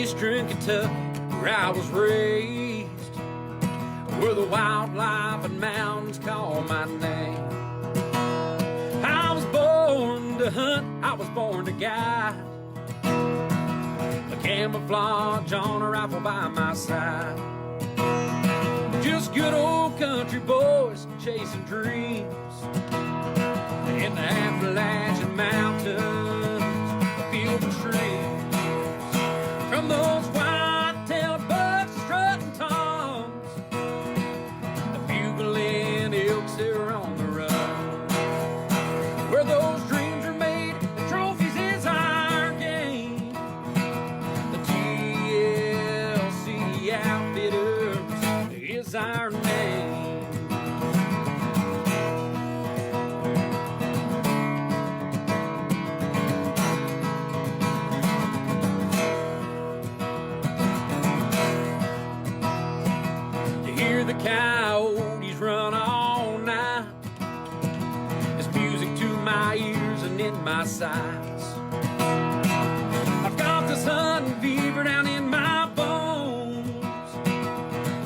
Eastern Kentucky, where I was raised, where the wildlife and mountains call my name. I was born to hunt, I was born to guide, a camouflage on a rifle by my side. Just good old country boys chasing dreams in the Appalachian Mountains, filled with streams. From those white-tailed bucks strutting toms, the bugling elks that are on the run. Where those dreams are made, the trophies is our game. The TLC Outfitters is our name. The coyotes run all night. It's music to my ears and in my sights. I've got this hunting fever down in my bones.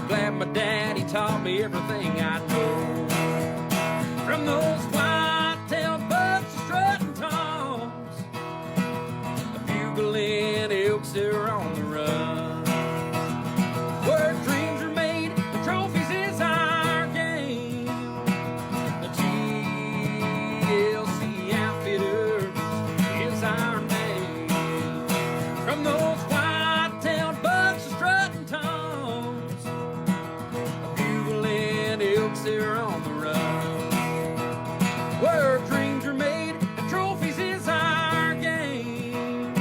Glad my daddy taught me everything I know. From those white-tailed bucks to strutting toms, the bugling elks that are on the run. Where dreams are made, the trophies is our game. The TLC Outfitters is our name. From those white-tailed bucks to strutting toms, the bugling elks that are on the run. Where dreams are made, the trophies is our game.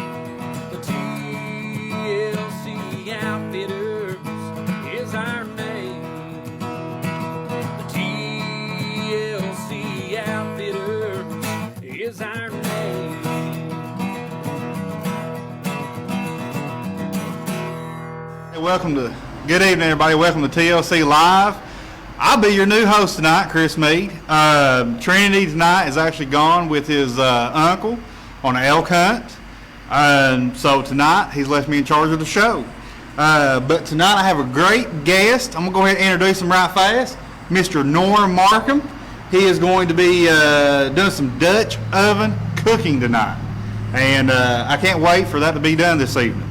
The TLC Outfitters is our name. The TLC Outfitter is our name. Hey, good evening everybody, welcome to TLC Live. I'll be your new host tonight, Chris Meade. Trinity tonight is actually gone with his uncle on an elk hunt. So tonight he's left me in charge of the show. But tonight I have a great guest. I'm going to go ahead and introduce him right fast. Mr. Norm Markham. He is going to be doing some Dutch oven cooking tonight. And I can't wait for that to be done this evening.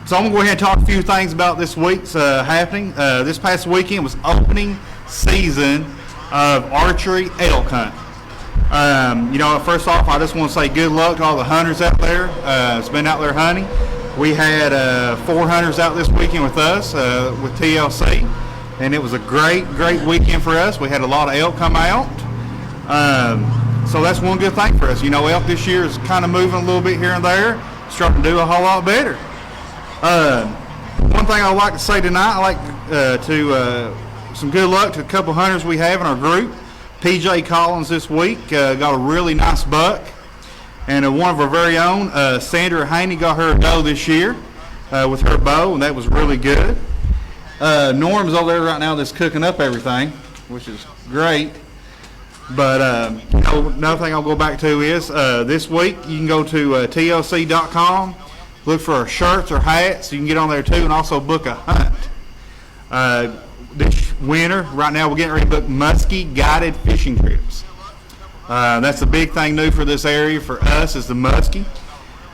So I'm going to go ahead and talk a few things about this week's happening. This past weekend was opening season of archery elk hunt. First off, I just want to say good luck to all the hunters out there. It's been out there hunting. We had 4 hunters out this weekend with us with TLC, and it was a great weekend for us. We had a lot of elk come out, so that's one good thing for us. Elk this year is kind of moving a little bit here and there, starting to do a whole lot better. One thing I'd like to say tonight, I like to some good luck to a couple hunters we have in our group. PJ Collins this week got a really nice buck. And one of our very own, Sandra Haney, got her a doe this year with her bow, and that was really good. Norm's over there right now that's cooking up everything, which is great. But another thing I'll go back to is this week you can go to TLC.com, look for our shirts or hats. You can get on there too, and also book a hunt. This winter, right now, we're getting ready to book muskie guided fishing trips. That's the big thing new for this area for us is the muskie.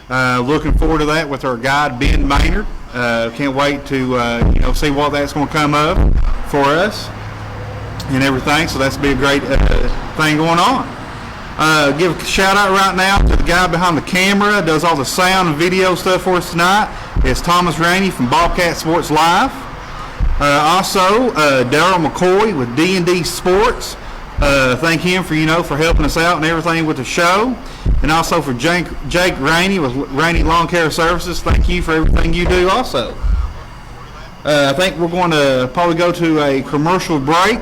Looking forward to that with our guide Ben Maynard. Can't wait to see what that's going to come up for us and everything. So that's be a great thing going on. Give a shout out right now to the guy behind the camera, does all the sound and video stuff for us tonight. It's Thomas Rainey from Bobcat Sports Live. Also, Daryl McCoy with D&D Sports. Thank him for for helping us out and everything with the show, and also for Jake Rainey with Rainey Lawn Care Services. Thank you for everything you do. Also, I think we're going to probably go to a commercial break.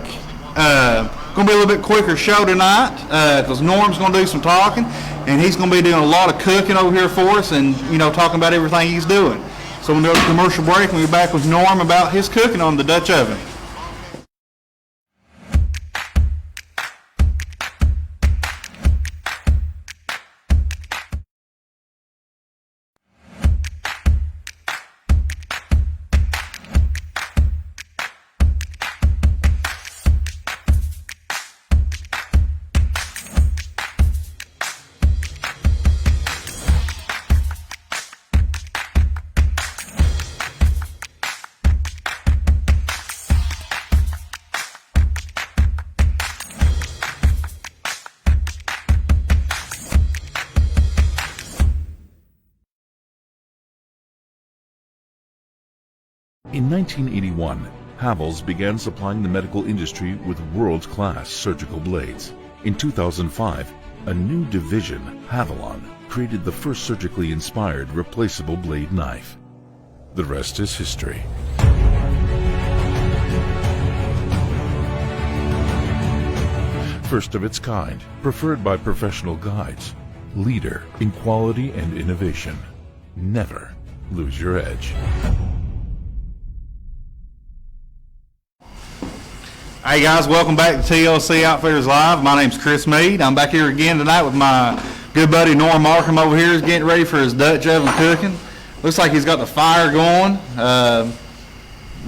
Going to be a little bit quicker show tonight because Norm's going to do some talking, and he's going to be doing a lot of cooking over here for us, and talking about everything he's doing. So we'll go to commercial break, and we'll be back with Norm about his cooking on the Dutch oven. In 1981, Havells began supplying the medical industry with world-class surgical blades. In 2005, a new division, Havalon, created the first surgically inspired replaceable blade knife. The rest is history. First of its kind, preferred by professional guides, leader in quality and innovation. Never lose your edge. Hey guys, welcome back to TLC Outfitters Live. My name's Chris Meade. I'm back here again tonight with my good buddy Norm Markham over here. He's getting ready for his Dutch oven cooking. Looks like he's got the fire going.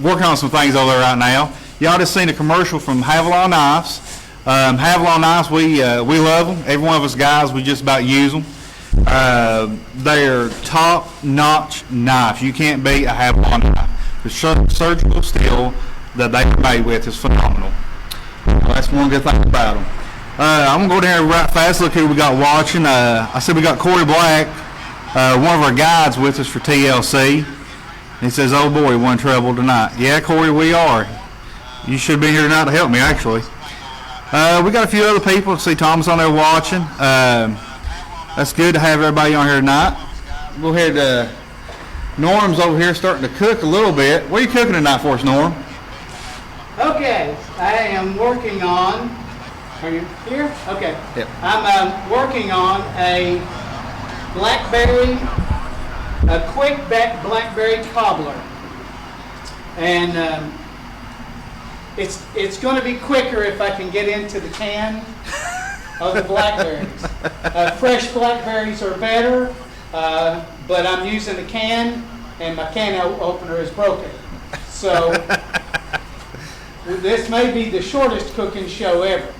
Working on some things over there right now. Y'all just seen a commercial from Havalon Knives. Havalon Knives, we love them. Every one of us guys, we just about use them. They're top-notch knives. You can't beat a Havalon knife. The surgical steel that they are made with is phenomenal. That's one good thing about them. I'm going to go down right fast. Look who we got watching. I said we got Corey Black, one of our guides with us for TLC. He says, oh boy, we're in trouble tonight. Yeah, Corey, we are. You should be here tonight to help me, actually. We got a few other people. See Thomas on there watching. That's good to have everybody on here tonight. Go ahead. Norm's over here starting to cook a little bit. What are you cooking tonight for us, Norm? Okay, I am working on, are you here? Okay. Yep. I'm working on a quick Blackberry Cobbler. And it's going to be quicker if I can get into the can of the blackberries. Fresh blackberries are better, but I'm using a can, and my can opener is broken. So this may be the shortest cooking show ever.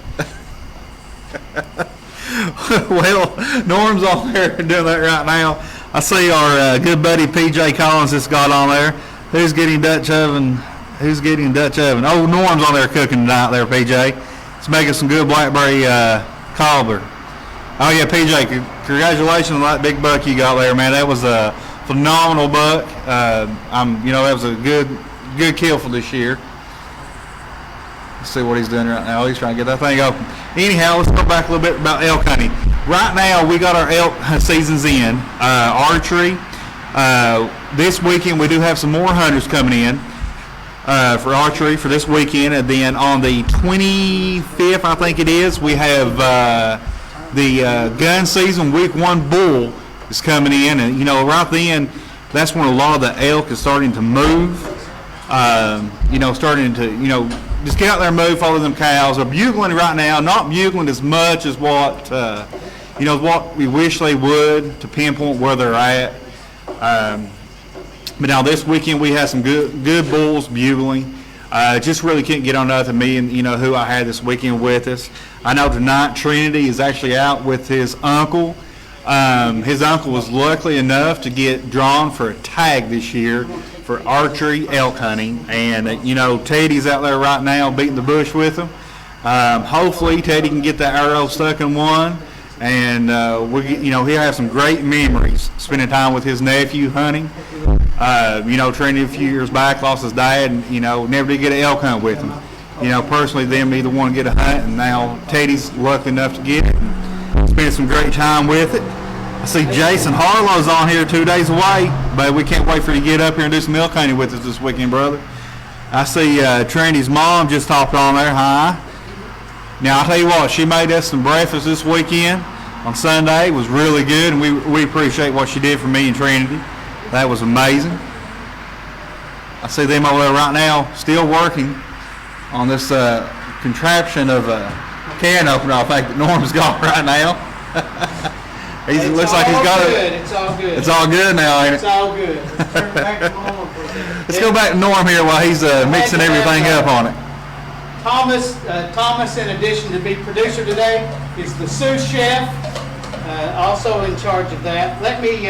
Well, Norm's on there doing that right now. I see our good buddy PJ Collins just got on there. Who's getting Dutch oven? Oh, Norm's on there cooking tonight there, PJ. He's making some good Blackberry Cobbler. Oh yeah, PJ, congratulations on that big buck you got there, man. That was a phenomenal buck. That was a good kill for this year. Let's see what he's doing right now. He's trying to get that thing open. Anyhow, let's go back a little bit about elk hunting. Right now, we got our elk seasons in. Archery. This weekend, we do have some more hunters coming in for archery for this weekend. And then on the 25th, I think it is, we have the gun season. Week 1 bull is coming in. And, right then, that's when a lot of the elk is starting to move. Starting to, just get out there and move, follow them cows. They're bugling right now, not bugling as much as what we wish they would to pinpoint where they're at. But now this weekend we had some good bulls bugling. Just really couldn't get on nothing. Me and who I had this weekend with us. I know tonight Trinity is actually out with his uncle. His uncle was lucky enough to get drawn for a tag this year for archery elk hunting, and Teddy's out there right now beating the bush with him. Hopefully Teddy can get that arrow stuck in one, and he'll have some great memories spending time with his nephew hunting. Trinity a few years back lost his dad, and never did get an elk hunt with him. Personally, them either want to get a hunt, and now Teddy's lucky enough to get it and spend some great time with it. I see Jason Harlow's on here 2 days away, but we can't wait for you to get up here and do some elk hunting with us this weekend, brother. I see Trinity's mom just hopped on there. Hi. Now, I'll tell you what, she made us some breakfast this weekend on Sunday. It was really good, and we appreciate what she did for me and Trinity. That was amazing. I see them over there right now still working on this contraption of a can opener, I think, that Norm's got right now. It looks like he's got it. It's all good. It's all good now, ain't it? It's all good. Let's turn back to Norm for a second. Let's go back to Norm here while he's mixing everything up on it. Thomas, in addition to be producer today, is the sous chef, also in charge of that. Let me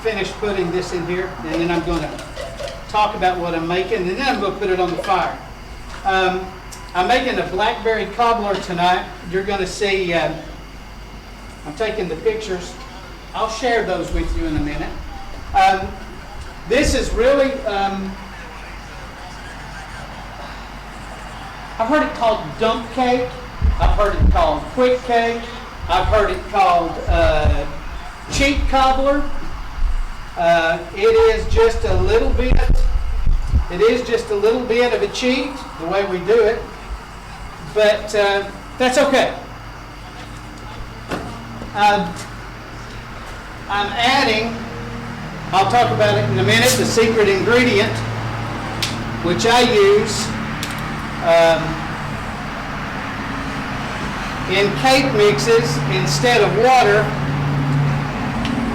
finish putting this in here, and then I'm going to talk about what I'm making, and then I'm going to put it on the fire. I'm making a Blackberry Cobbler tonight. You're going to see, I'm taking the pictures. I'll share those with you in a minute. This is really, I've heard it called dump cake. I've heard it called quick cake. I've heard it called cheap cobbler. It is just a little bit of a cheat, the way we do it, but that's okay. I'm adding, I'll talk about it in a minute, the secret ingredient, which I use in cake mixes. Instead of water,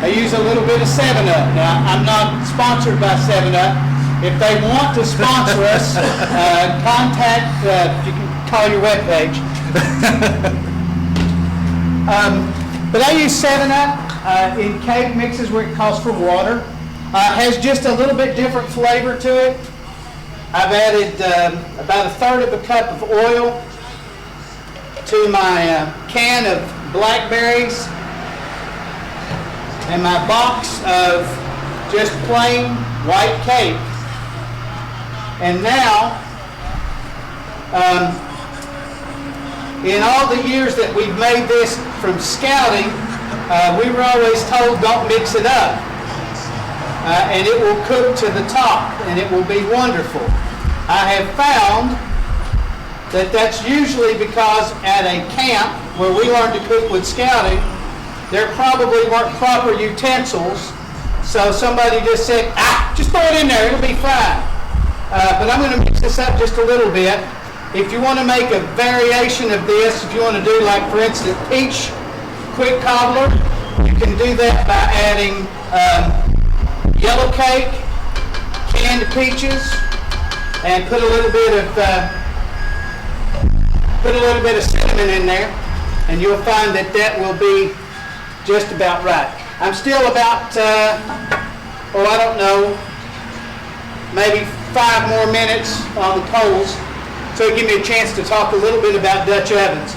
I use a little bit of 7-Up. Now, I'm not sponsored by 7-Up. If they want to sponsor us, contact, you can call your webpage. But I use 7-Up in cake mixes where it calls for water. Has just a little bit different flavor to it. I've added about 1/3 of a cup of oil to my can of blackberries and my box of just plain white cake. And now, in all the years that we've made this from scouting, we were always told don't mix it up. And it will cook to the top, and it will be wonderful. I have found that that's usually because at a camp where we learned to cook with scouting, there probably weren't proper utensils, so somebody just said, just throw it in there, it'll be fine. But I'm going to mix this up just a little bit. If you want to make a variation of this, if you want to do, like, for instance, peach quick cobbler, you can do that by adding yellow cake, canned peaches, and put a little bit of cinnamon in there, and you'll find that that will be just about right. I'm still about, I don't know, maybe 5 more minutes on the coals, so it'll give me a chance to talk a little bit about Dutch ovens.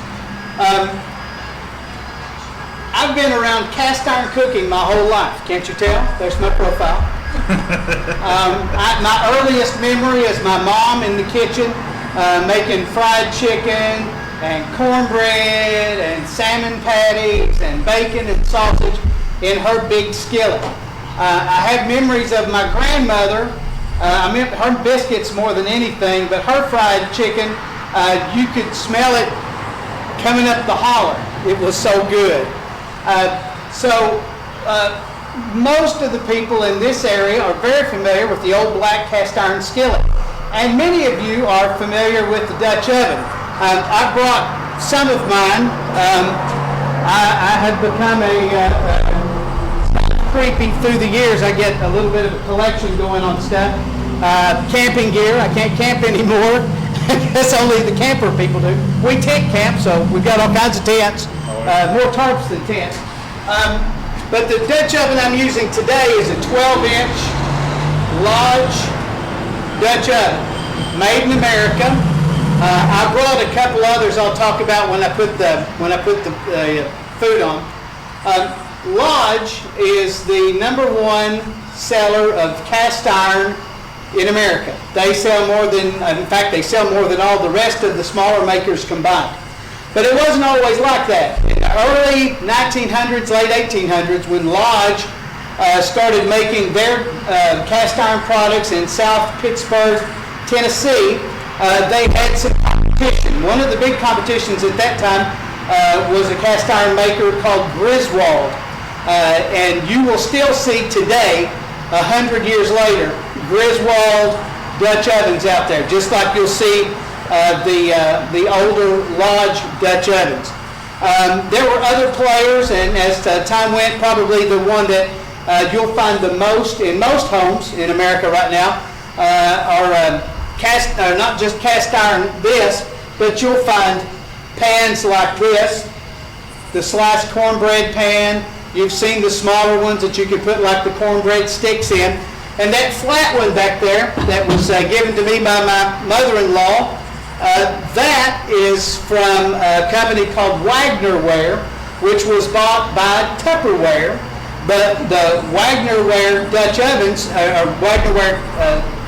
I've been around cast iron cooking my whole life. Can't you tell? There's my profile. My earliest memory is my mom in the kitchen making fried chicken and cornbread and salmon patties and bacon and sausage in her big skillet. I have memories of my grandmother. Her biscuits more than anything, but her fried chicken, you could smell it coming up the holler. It was so good. Most of the people in this area are very familiar with the old black cast iron skillet. And many of you are familiar with the Dutch oven. I brought some of mine. I have become creepy through the years. I get a little bit of a collection going on stuff. Camping gear. I can't camp anymore. That's only the camper people do. We tent camp, so we've got all kinds of tents. More tarps than tents. But the Dutch oven I'm using today is a 12-inch Lodge Dutch oven, made in America. I brought a couple others I'll talk about when I put the food on. Lodge is the #1 seller of cast iron in America. They sell more than, in fact, they sell more than all the rest of the smaller makers combined. But it wasn't always like that. In the early 1900s, late 1800s, when Lodge started making their cast iron products in South Pittsburgh, Tennessee, they had some competition. One of the big competitions at that time was a cast iron maker called Griswold. And you will still see today, 100 years later, Griswold Dutch ovens out there, just like you'll see the older Lodge Dutch ovens. There were other players, and as time went, probably the one that you'll find the most in most homes in America right now are not just cast iron this, but you'll find pans like this, the sliced cornbread pan. You've seen the smaller ones that you could put like the cornbread sticks in. And that flat one back there that was given to me by my mother-in-law, that is from a company called Wagner Ware, which was bought by Tupperware But the Wagner-ware Dutch ovens, or Wagner-ware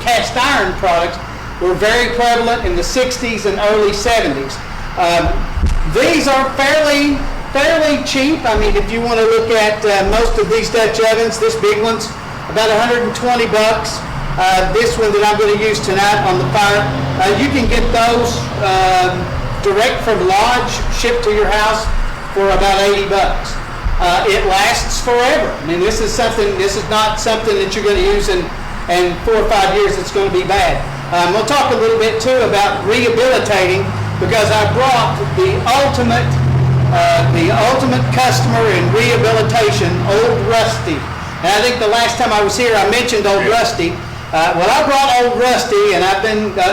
cast iron products, were very prevalent in the 60s and early 70s. These are fairly cheap. I mean, if you want to look at most of these Dutch ovens, this big one's about $120. This one that I'm going to use tonight on the fire, you can get those direct from Lodge, shipped to your house for about $80. It lasts forever. I mean, this is not something that you're going to use in 4 or 5 years it's going to be bad. We'll talk a little bit too about rehabilitating, because I brought the ultimate customer in rehabilitation, Old Rusty. And I think the last time I was here, I mentioned Old Rusty. Well, I brought Old Rusty, and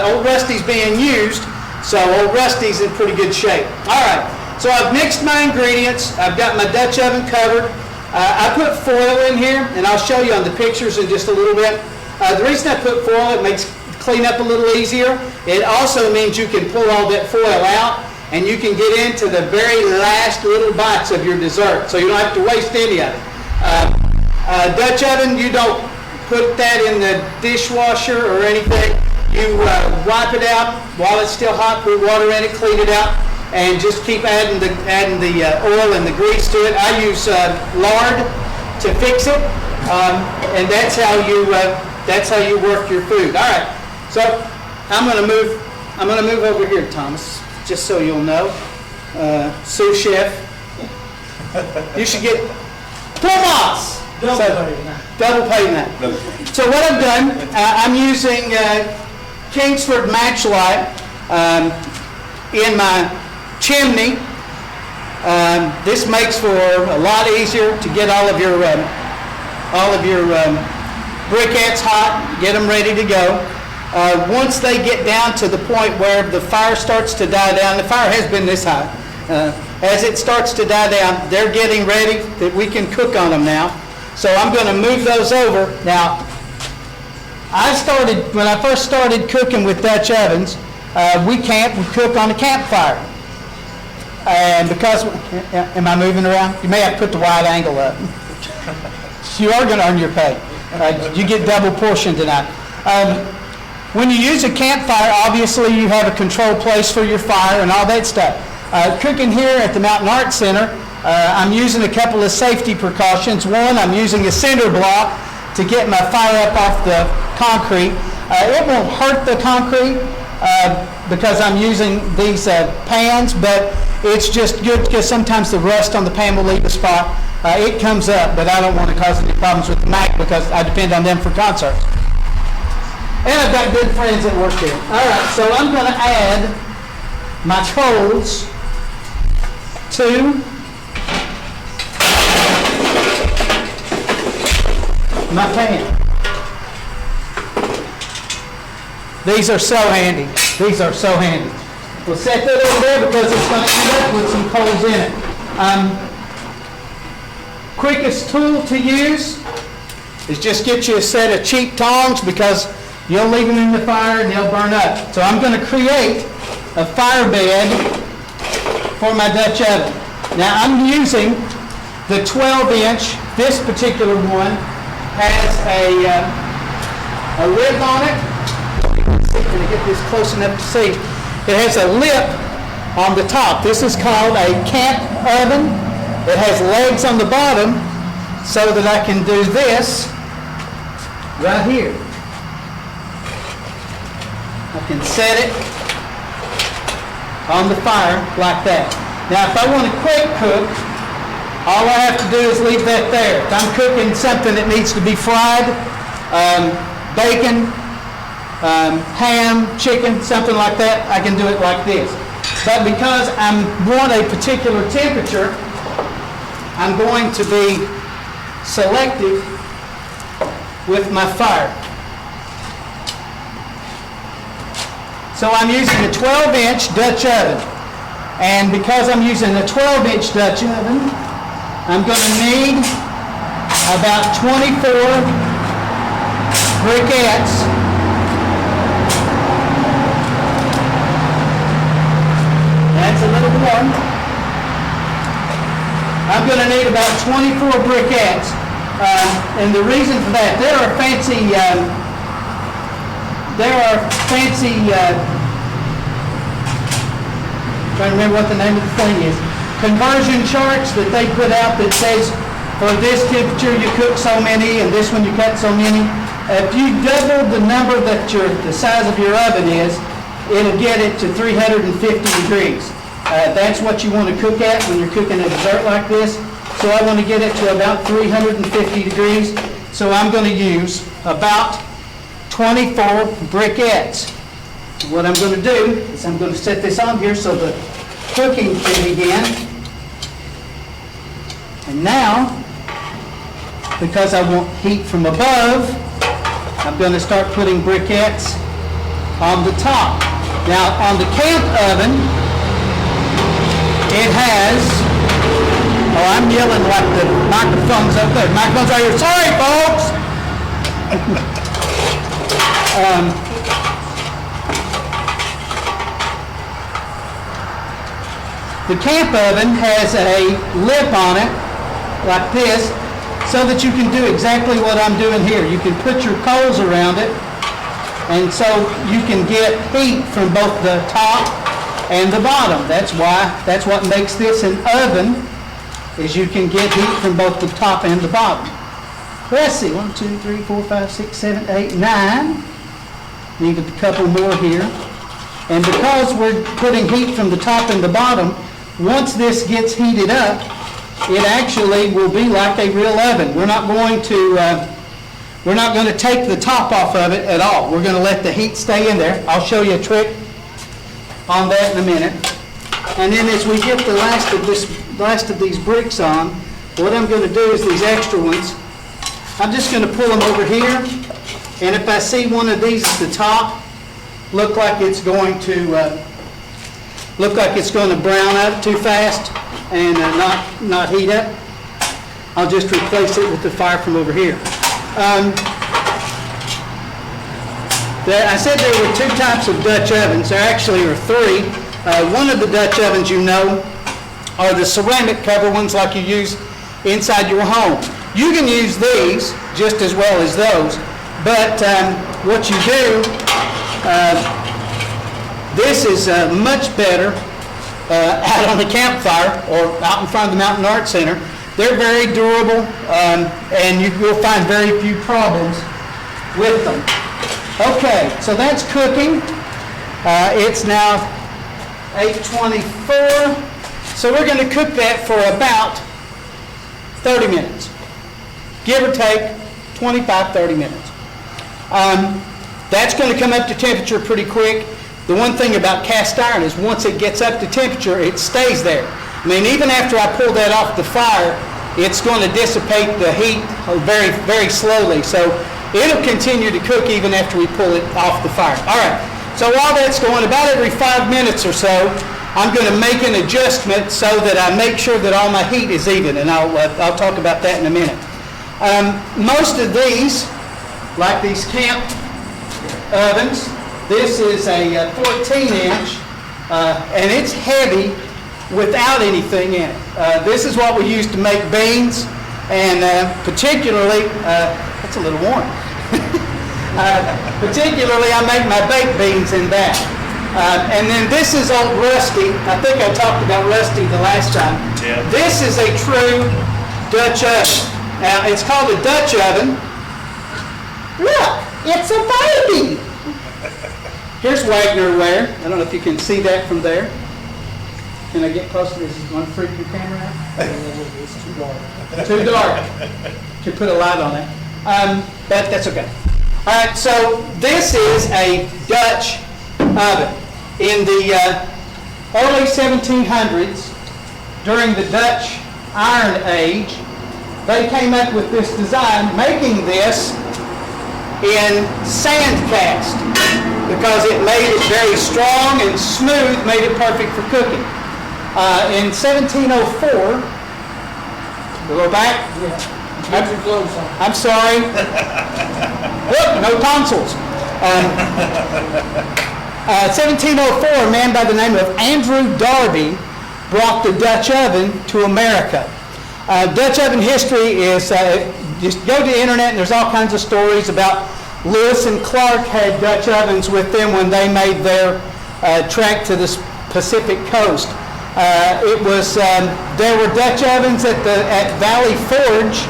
Old Rusty's being used, so Old Rusty's in pretty good shape. All right, so I've mixed my ingredients. I've got my Dutch oven covered. I put foil in here, and I'll show you on the pictures in just a little bit. The reason I put foil, it makes clean up a little easier. It also means you can pull all that foil out, and you can get into the very last little bites of your dessert, so you don't have to waste any of it. Dutch oven, you don't put that in the dishwasher or anything. You wipe it out while it's still hot, put water in it, clean it out, and just keep adding the oil and the grease to it. I use lard to fix it, and that's how you work your food. All right, so I'm going to move over here, Thomas, just so you'll know. Sous chef, you should get Thomas. Double pay that. So what I've done, I'm using Kingsford match light in my chimney. This makes for a lot easier to get all of your briquettes hot, get them ready to go. Once they get down to the point where the fire starts to die down, the fire has been this high. As it starts to die down, they're getting ready that we can cook on them now. So I'm going to move those over. Now, when I first started cooking with Dutch ovens, we cook on a campfire. And because, am I moving around? You may have to put the wide angle up. You are going to earn your pay. You get double portion tonight. When you use a campfire, obviously you have a controlled place for your fire and all that stuff. Cooking here at the Mountain Arts Center, I'm using a couple of safety precautions. One, I'm using a cinder block to get my fire up off the concrete. It won't hurt the concrete because I'm using these pans, but it's just good because sometimes the rust on the pan will leave a spot. It comes up, but I don't want to cause any problems with the Mac because I depend on them for concerts. And I've got good friends that work here. All right, so I'm going to add my coals to my pan. These are so handy. These are so handy. We'll set that over there because it's going to end up with some coals in it. Quickest tool to use is just get you a set of cheap tongs because you'll leave them in the fire and they'll burn up. So I'm going to create a fire bed for my Dutch oven. Now I'm using the 12-inch. This particular one has a lid on it. Can I get this close enough to see? It has a lip on the top. This is called a camp oven. It has legs on the bottom so that I can do this right here. I can set it on the fire like that. Now if I want to quick cook, all I have to do is leave that there. If I'm cooking something that needs to be fried, bacon, ham, chicken, something like that, I can do it like this. But because I want a particular temperature, I'm going to be selective with my fire. So I'm using a 12-inch Dutch oven. And because I'm using a 12-inch Dutch oven, I'm going to need about 24 briquettes. That's a little warm. I'm going to need about 24 briquettes. And the reason for that, there are fancy, trying to remember what the name of the thing is, conversion charts that they put out that says for this temperature you cook so many and this one you cut so many. If you double the number that the size of your oven is, it'll get it to 350 degrees. That's what you want to cook at when you're cooking a dessert like this. So I want to get it to about 350 degrees. So I'm going to use about 24 briquettes. What I'm going to do is I'm going to set this on here so the cooking can begin. And now, because I want heat from above, I'm going to start putting briquettes on the top. Now, on the camp oven, it has, oh, I'm yelling like the microphone's up there. Microphone's right here. Sorry, folks! The camp oven has a lip on it, like this, so that you can do exactly what I'm doing here. You can put your coals around it, and so you can get heat from both the top and the bottom. That's what makes this an oven, is you can get heat from both the top and the bottom. Let's see, 1, 2, 3, 4, 5, 6, 7, 8, 9. Needed a couple more here. And because we're putting heat from the top and the bottom, once this gets heated up, it actually will be like a real oven. We're not going to take the top off of it at all. We're going to let the heat stay in there. I'll show you a trick on that in a minute. And then as we get the last of these bricks on, what I'm going to do is these extra ones, I'm just going to pull them over here. And if I see one of these at the top look like it's going to brown up too fast and not heat up, I'll just replace it with the fire from over here. I said there were 2 types of Dutch ovens. There actually are 3. One of the Dutch ovens, you know, are the ceramic cover ones like you use inside your home. You can use these just as well as those, but what you do, this is much better out on the campfire or out in front of the Mountain Art Center. They're very durable, and you will find very few problems with them. Okay, so that's cooking. It's now 8:24, so we're going to cook that for about 30 minutes, give or take 25, 30 minutes. That's going to come up to temperature pretty quick. The one thing about cast iron is once it gets up to temperature, it stays there. I mean, even after I pull that off the fire, it's going to dissipate the heat very, very slowly. So it'll continue to cook even after we pull it off the fire. All right, so while that's going, about every 5 minutes or so, I'm going to make an adjustment so that I make sure that all my heat is even, and I'll talk about that in a minute. Most of these, like these camp ovens, this is a 14-inch, and it's heavy without anything in it. This is what we use to make beans, and particularly, that's a little warm. Particularly, I make my baked beans in that. And then this is old Rusty. I think I talked about Rusty the last time. Yeah. This is a true Dutch oven. Now, it's called a Dutch oven. Look, it's a baby. Here's Wagner ware. I don't know if you can see that from there. Can I get closer? Is it going to freak your camera out? It's too dark. Too dark. Should put a light on it. That's okay. All right, so this is a Dutch oven. In the early 1700s, during the Dutch Iron Age, they came up with this design, making this in sand cast, because it made it very strong and smooth, made it perfect for cooking. In 1704, we'll go back. I'm sorry. Look, no tonsils. 1704, a man by the name of Andrew Darby brought the Dutch oven to America. Dutch oven history is, just go to the internet and there's all kinds of stories about Lewis and Clark had Dutch ovens with them when they made their trek to the Pacific coast. There were Dutch ovens at Valley Forge.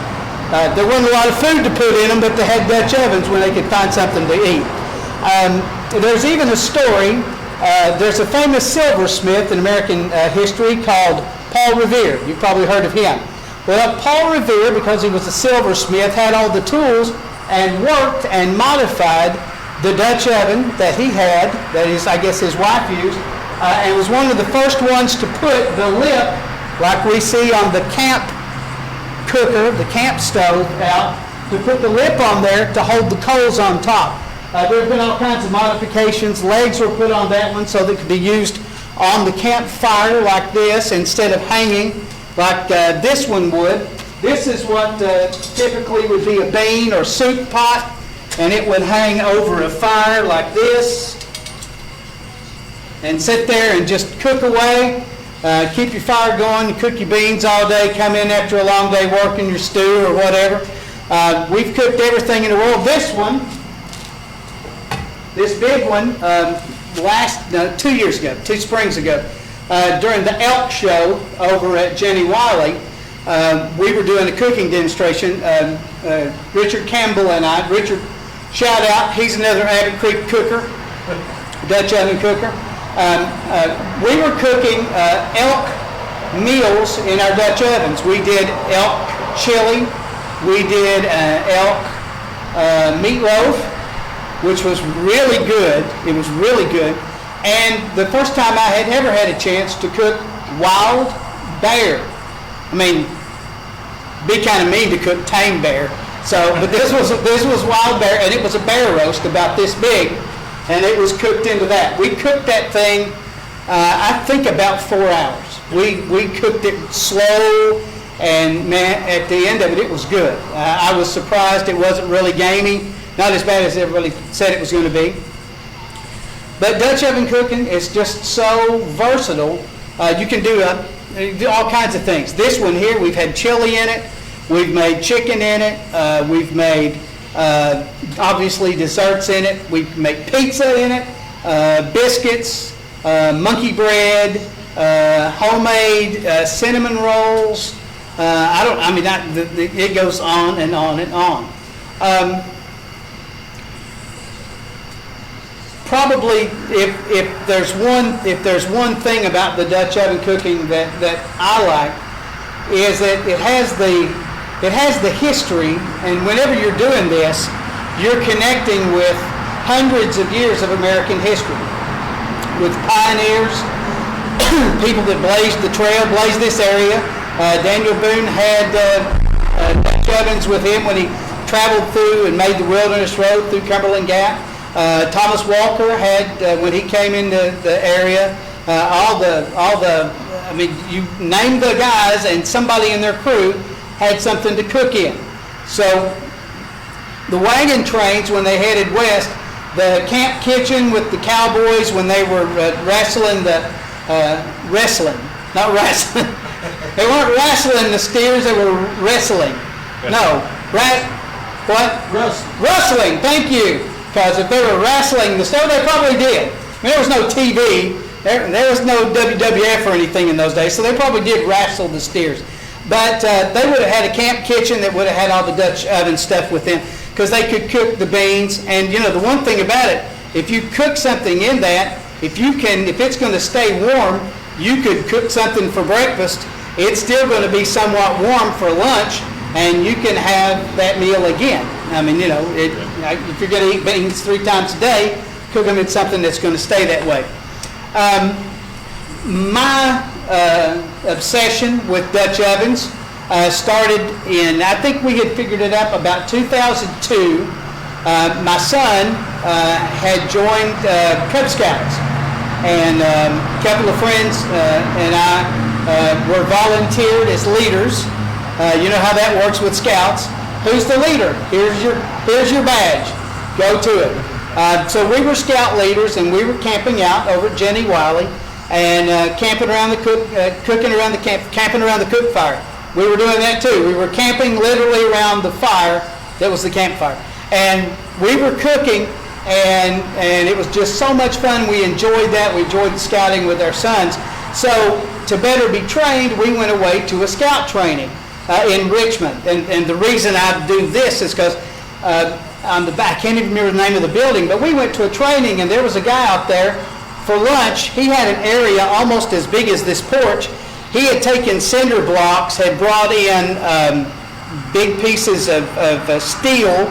There wasn't a lot of food to put in them, but they had Dutch ovens when they could find something to eat. There's even a story. There's a famous silversmith in American history called Paul Revere. You've probably heard of him. Well, Paul Revere, because he was a silversmith, had all the tools and worked and modified the Dutch oven that he had, that is, I guess his wife used, and was one of the first ones to put the lip, like we see on the camp cooker, the camp stove out, to put the lip on there to hold the coals on top. There have been all kinds of modifications. Legs were put on that one so that it could be used on the campfire like this instead of hanging like this one would. This is what typically would be a bean or soup pot, and it would hang over a fire like this and sit there and just cook away. Keep your fire going, cook your beans all day, come in after a long day working your stew or whatever. We've cooked everything in the world. This one, this big one, 2 years ago, 2 springs ago, during the Elk show over at Cnh Welding, we were doing a cooking demonstration. Richard Campbell and I, Richard, shout out, he's another Abbott Creek cooker, Dutch oven cooker. We were cooking elk meals in our Dutch ovens. We did elk chili, we did elk meatloaf, which was really good. It was really good. And the first time I had ever had a chance to cook wild bear. I mean, be kind of mean to cook tame bear. So, but this was wild bear, and it was a bear roast about this big, and it was cooked into that. We cooked that thing, I think about 4 hours. We cooked it slow, and man, at the end of it, it was good. I was surprised it wasn't really gamey, not as bad as everybody said it was going to be. But Dutch oven cooking is just so versatile. You can do all kinds of things. This one here, we've had chili in it. We've made chicken in it. We've made, obviously, desserts in it. We've made pizza in it, biscuits, monkey bread, homemade cinnamon rolls. It goes on and on and on. Probably, if there's one thing about the Dutch oven cooking that I like, is that it has the history, and whenever you're doing this, you're connecting with hundreds of years of American history, with pioneers, people that blazed the trail, blazed this area. Daniel Boone had Dutch ovens with him when he traveled through and made the Wilderness Road through Cumberland Gap. Thomas Walker had, when he came into the area, you name the guys and somebody in their crew had something to cook in. So the wagon trains, when they headed west, the camp kitchen with the cowboys when they were wrestling, not wrestling. They weren't wrestling the steers, they were wrestling. No, Rustling, thank you. Because if they were wrestling the stove, they probably did. I mean, there was no TV, there was no WWF or anything in those days, so they probably did wrestle the steers. But they would have had a camp kitchen that would have had all the Dutch oven stuff with them, because they could cook the beans. And you know, the one thing about it, if you cook something in that, if it's going to stay warm, you could cook something for breakfast. It's still going to be somewhat warm for lunch, and you can have that meal again. I mean, you know, if you're going to eat beans 3 times a day, cook them in something that's going to stay that way. My obsession with Dutch ovens started in, I think we had figured it up about 2002. My son had joined Cub Scouts, and a couple of friends and I were volunteered as leaders. You know how that works with Scouts. Who's the leader? Here's your badge. Go to it. So we were scout leaders, and we were camping out over at Cnh Welding, and camping around the cook fire. we were doing that too. We were camping literally around the fire that was the campfire. And we were cooking, and it was just so much fun. We enjoyed that. We enjoyed scouting with our sons. So to better be trained, we went away to a scout training in Richmond. And the reason I do this is because on the back, I can't even remember the name of the building, but we went to a training, and there was a guy out there for lunch. He had an area almost as big as this porch. He had taken cinder blocks, had brought in big pieces of steel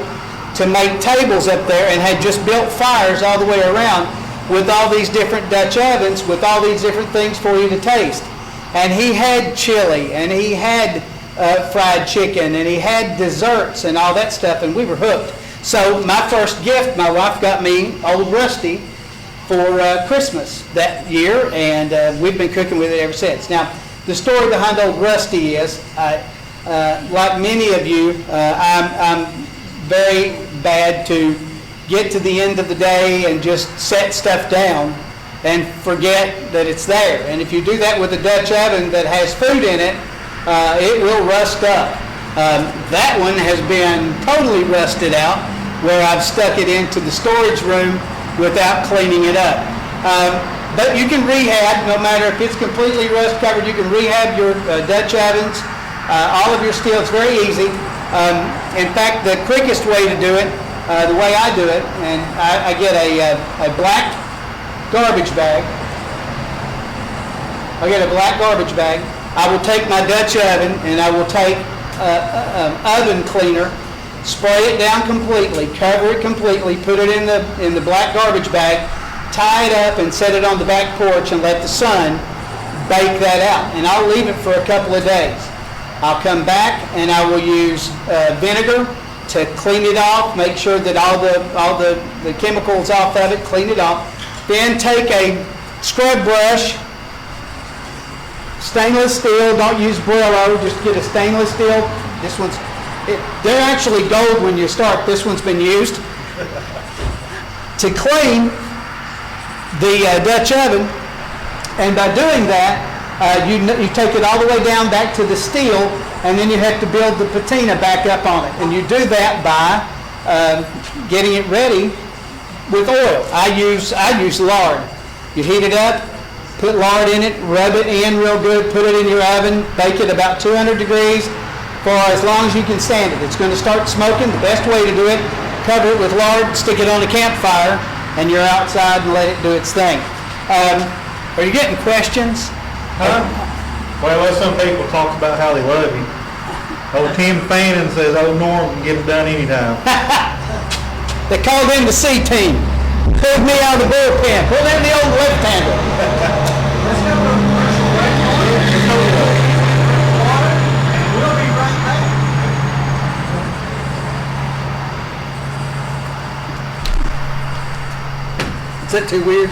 to make tables up there, and had just built fires all the way around with all these different Dutch ovens with all these different things for you to taste. And he had chili, and he had fried chicken, and he had desserts and all that stuff, and we were hooked. So my first gift, my wife got me Old Rusty for Christmas that year, and we've been cooking with it ever since. Now, the story behind Old Rusty is, like many of you, I'm very bad to get to the end of the day and just set stuff down and forget that it's there. And if you do that with a Dutch oven that has food in it, it will rust up. That one has been totally rusted out, where I've stuck it into the storage room without cleaning it up. But you can rehab, no matter if it's completely rust covered, you can rehab your Dutch ovens, all of your steel. It's very easy. In fact, the quickest way to do it, the way I do it, and I get a black garbage bag. I get a black garbage bag. I will take my Dutch oven, and I will take oven cleaner, spray it down completely, cover it completely, put it in the black garbage bag, tie it up, and set it on the back porch and let the sun bake that out. And I'll leave it for a couple of days. I'll come back and I will use vinegar to clean it off, make sure that all the chemicals off of it, clean it off. Then take a scrub brush, stainless steel, don't use Brillo, just get a stainless steel. This one's, they're actually gold when you start. This one's been used to clean the Dutch oven. And by doing that, you take it all the way down back to the steel, and then you have to build the patina back up on it. And you do that by getting it ready with oil. I use lard. You heat it up, put lard in it, rub it in real good, put it in your oven, bake it about 200 degrees for as long as you can stand it. It's going to start smoking. The best way to do it, cover it with lard, stick it on a campfire, and you're outside and let it do its thing. Are you getting questions? Huh? Well, some people talk about how they love you. Old Tim Fannin says, "Old Norm can get it done anytime." They called in the C team. Pulled me out of the bullpen. Pulled in the old left-hander. Let's go to a commercial break. We'll be right back. Is that too weird?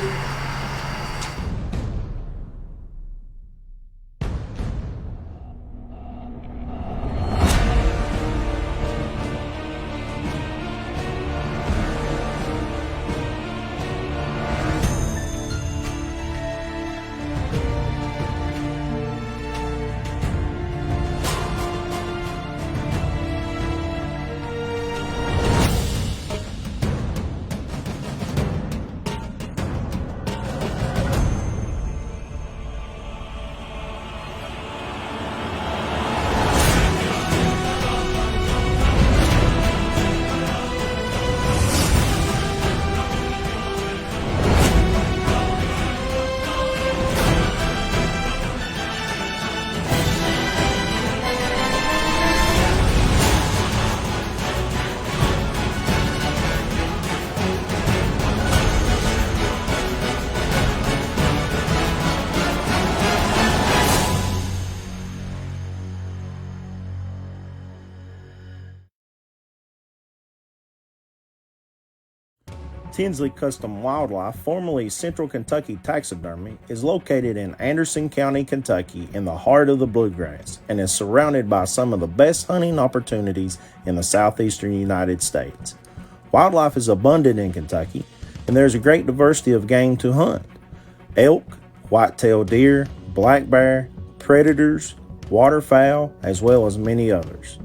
Tinsley Custom Wildlife, formerly Central Kentucky Taxidermy, is located in Anderson County, Kentucky, in the heart of the bluegrass, and is surrounded by some of the best hunting opportunities in the southeastern United States. Wildlife is abundant in Kentucky, and there's a great diversity of game to hunt. Elk, white-tailed deer, black bear, predators, waterfowl, as well as many others.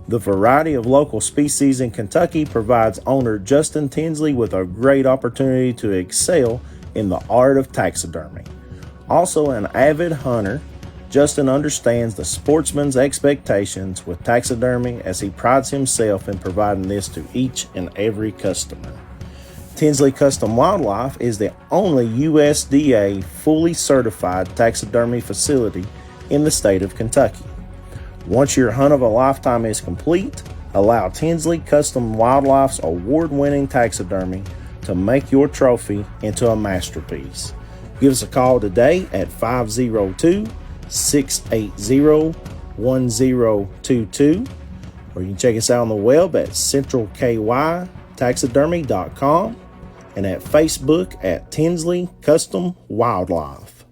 The variety of local species in Kentucky provides owner Justin Tinsley with a great opportunity to excel in the art of taxidermy. Also an avid hunter, Justin understands the sportsman's expectations with taxidermy as he prides himself in providing this to each and every customer. Tinsley Custom Wildlife is the only USDA fully certified taxidermy facility in the state of Kentucky. Once your hunt of a lifetime is complete, allow Tinsley Custom Wildlife's award-winning taxidermy to make your trophy into a masterpiece. Give us a call today at 502-680-1022, or you can check us out on the web at centralkytaxidermy.com and at Facebook at Tinsley Custom Wildlife.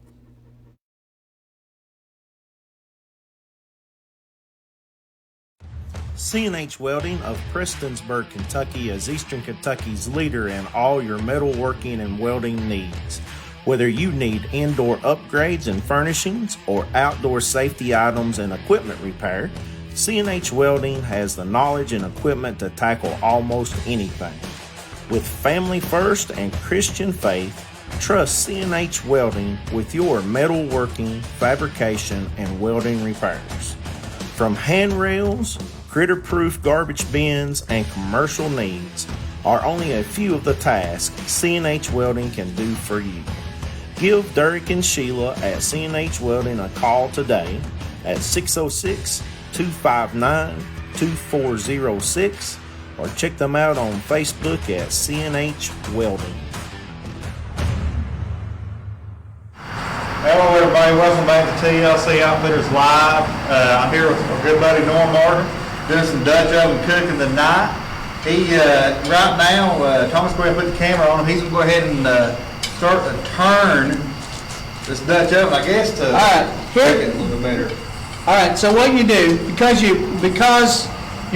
Cnh Welding of Prestonsburg, Kentucky is Eastern Kentucky's leader in all your metalworking and welding needs. Whether you need indoor upgrades and furnishings or outdoor safety items and equipment repair, Cnh Welding has the knowledge and equipment to tackle almost anything. With family first and Christian faith, trust Cnh Welding with your metalworking, fabrication, and welding repairs. From handrails, critter-proof garbage bins, and commercial needs are only a few of the tasks Cnh Welding can do for you. Give Derek and Sheila at Cnh Welding a call today at 606-259-2406 or check them out on Facebook at Cnh Welding. Hello everybody, welcome back to TLC Outfitters Live. I'm here with our good buddy Norm Martin, doing some Dutch oven cooking tonight. He, right now, Thomas, go ahead and put the camera on him. He's going to go ahead and start to turn this Dutch oven, I guess, to cook it a little bit better. All right, so what you do, because your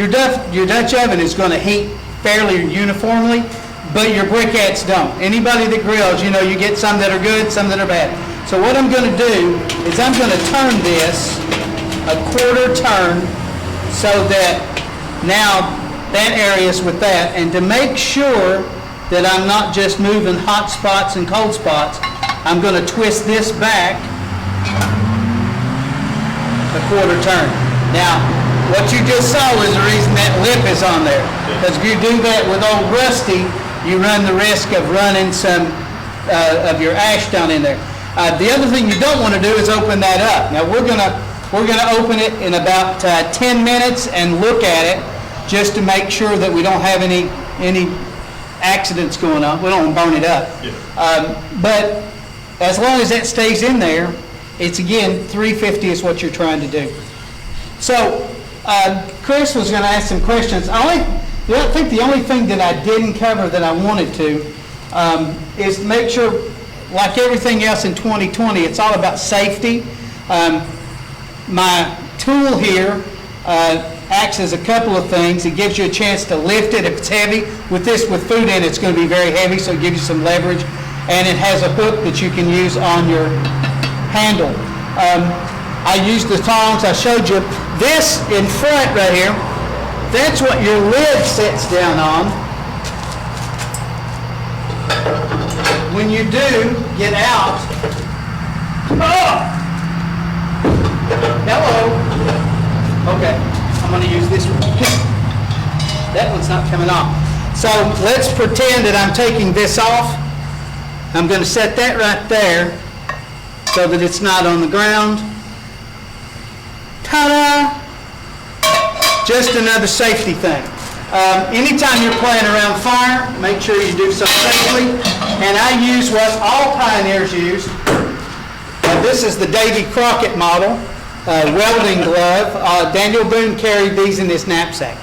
Dutch oven is going to heat fairly uniformly, but your briquettes don't. Anybody that grills, you know, you get some that are good, some that are bad. So what I'm going to do is I'm going to turn this a quarter turn so that now that area is with that. And to make sure that I'm not just moving hot spots and cold spots, I'm going to twist this back a quarter turn. Now, what you just saw is the reason that lip is on there. Because if you do that with old Rusty, you run the risk of running some of your ash down in there. The other thing you don't want to do is open that up. Now we're gonna open it in about 10 minutes and look at it just to make sure that we don't have any accidents going on. We don't want to burn it up. Yeah. But as long as that stays in there, it's again 350 is what you're trying to do. So Chris was going to ask some questions. I think the only thing that I didn't cover that I wanted to is make sure, like everything else in 2020, it's all about safety. My tool here acts as a couple of things. It gives you a chance to lift it if it's heavy. With food in it, it's going to be very heavy, so it gives you some leverage. And it has a hook that you can use on your handle. I used the tongs. I showed you this in front right here. That's what your lid sits down on. When you do get out, oh! Hello. Okay, I'm going to use this one. That one's not coming off. So let's pretend that I'm taking this off. I'm going to set that right there so that it's not on the ground. Ta-da! Just another safety thing. Anytime you're playing around fire, make sure you do so safely. And I use what all pioneers used. This is the Davy Crockett model, welding glove. Daniel Boone carried these in his knapsack.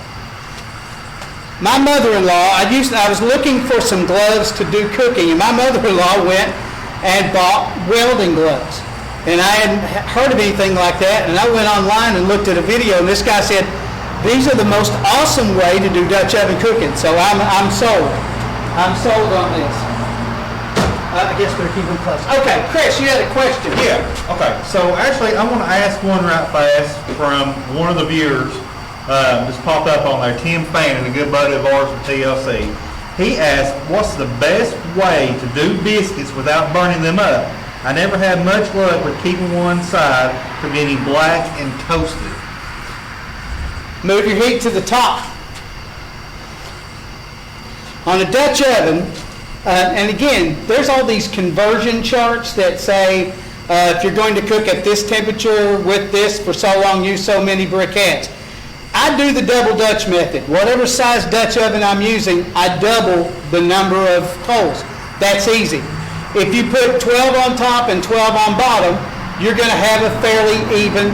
My mother-in-law, I was looking for some gloves to do cooking, and my mother-in-law went and bought welding gloves. And I hadn't heard of anything like that, and I went online and looked at a video, and this guy said, these are the most awesome way to do Dutch oven cooking. So I'm sold. I'm sold on this. I guess we're keeping close. Okay, Chris, you had a question. Yeah, okay. So actually, I want to ask one right fast from one of the viewers. Just popped up on there, Tim Fannin, a good buddy of ours from TLC. He asked, what's the best way to do biscuits without burning them up? I never had much luck with keeping one side from getting black and toasted. Move your heat to the top. On a Dutch oven, and again, there's all these conversion charts that say if you're going to cook at this temperature with this for so long, use so many briquettes. I do the double Dutch method. Whatever size Dutch oven I'm using, I double the number of coals. That's easy. If you put 12 on top and 12 on bottom, you're going to have a fairly even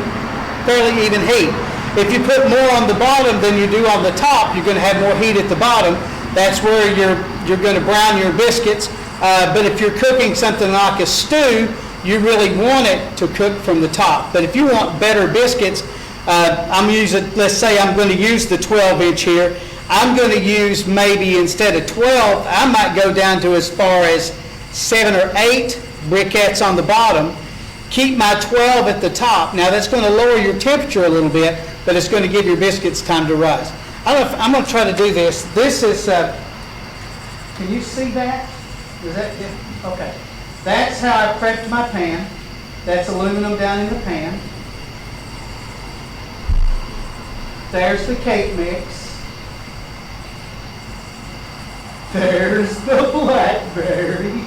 heat. If you put more on the bottom than you do on the top, you're going to have more heat at the bottom. That's where you're going to brown your biscuits. But if you're cooking something like a stew, you really want it to cook from the top. But if you want better biscuits, let's say I'm going to use the 12-inch here. I'm going to use maybe instead of 12, I might go down to as far as 7 or 8 briquettes on the bottom. Keep my 12 at the top. Now that's going to lower your temperature a little bit, but it's going to give your biscuits time to rise. I'm going to try to do this. This is, can you see that? Is that, okay. That's how I prepped my pan. That's aluminum down in the pan. There's the cake mix. There's the blackberry.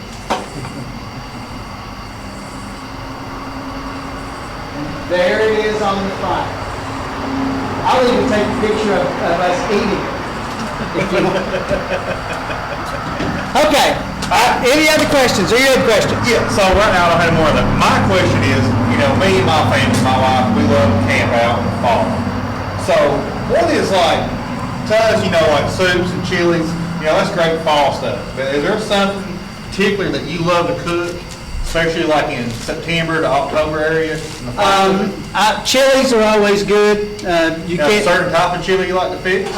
And there it is on the fire. I'll even take a picture of us eating it, if you want. Okay. Any other questions? Any other questions? Yeah, so right now I don't have more of that. My question is, me and my family, my wife, we love to camp out in the fall. So what is like, to us, like soups and chilies, that's great fall stuff. But is there something particular that you love to cook, especially like in September to October area? Chilies are always good. You get a certain type of chili you like to fix?